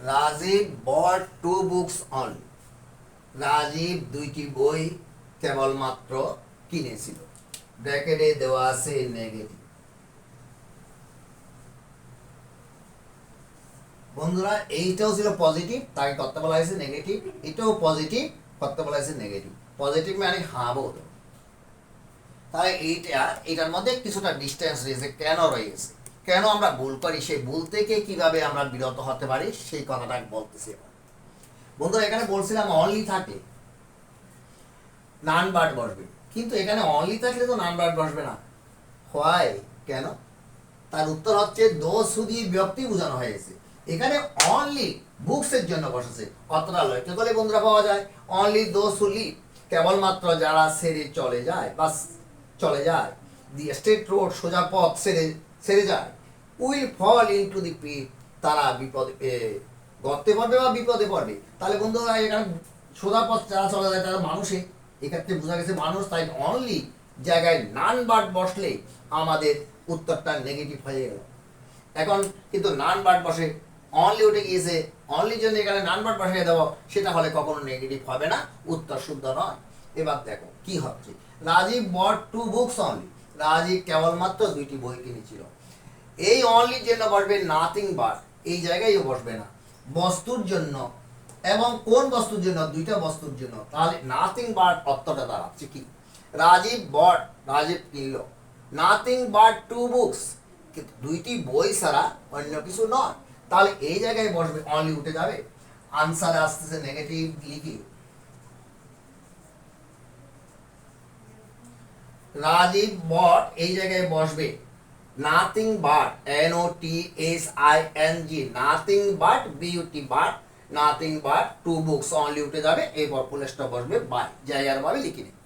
Rajib bought two books only. Rajib দুইটি বই কেবলমাত্র কিনেছিল। ব্র্যাকেটে দেওয়া আছে নেগেটিভ। বন্ধুরা এইটাও ছিল পজিটিভ, তাই করতে বলা হয়েছে নেগেটিভ। এটাও পজিটিভ, করতে বলা হয়েছে নেগেটিভ। পজিটিভ মানে হ্যাঁ বলতে, তাই এটার মধ্যে কিছুটা ডিস্টেন্স রয়েছে। কেন রয়েছে, কেন আমরা ভুল করি, সেই ভুল থেকে কিভাবে আমরা বিরত হতে পারি সেই কথাটা বলতেছি এবার। বন্ধুরা এখানে বলছিলাম অনলি থাকে নান বার্ড বসবে, কিন্তু এখানে অনলি থাকলে তো নান বার্ড বসবে না। হয় কেন? তার উত্তর হচ্ছে দোষ দিয়ে ব্যক্তি বোঝানো হয়েছে। এখানে অনলি বুকস এর জন্য বসেছে, অতটা লক্ষ্য করলে বন্ধুরা পাওয়া যায় অনলি দোষ হুলি, কেবলমাত্র যারা ছেড়ে চলে যায়, বাস চলে যায়, দি স্ট্রেট রোড সোজা পথ ছেড়ে যায়, উইল ফল ইনটু দি পিট, তারা বিপদে গর্তে পড়বে বা বিপদে পড়বে। তাহলে বন্ধুরা এখানে সোজা পথ যারা চলে যায় তারা মানুষে, এক্ষেত্রে বোঝা গেছে মানুষ, তাই অনলি জায়গায় নান বার্ড বসলে আমাদের উত্তরটা নেগেটিভ হয়ে গেল। এখন কিন্তু নান বার্ড বসে অনলি উঠে গিয়েছে, অনলির জন্য এখানে নান বার্ড বসিয়ে দেবো, সেটা হলে কখনো নেগেটিভ হবে না, উত্তর শুদ্ধ নয়। এবার দেখো কি হচ্ছে, Rajib bought two books only, Rajib কেবলমাত্র দুইটি বই কিনেছিল। এই অনলির জন্য বসবে নাথিং বাট, এই জায়গায়ও বসবে না, বস্তুর জন্য। এবং কোন বস্তুর জন্য? দুইটা বস্তুর জন্য। তাহলে নাথিং বাট অর্থটা দাঁড়াচ্ছে কি, রাজীব বট, রাজীব কিনল, নাথিং বাট টু বুকস, কিন্তু দুইটি বই ছাড়া অন্য কিছু নয়। তাহলে এই জায়গায় বসবে, অনলি উঠে যাবে, আনসারে আসতেছে নেগেটিভ লিখি। রাজীব বট এই জায়গায় বসবে nothing but, NOTHING, nothing but BUT, but nothing but two books, only উঠে যাবে, এরপর ফুল স্টপ বসবে বাই, জায়গার ভাবে লিখে নিন।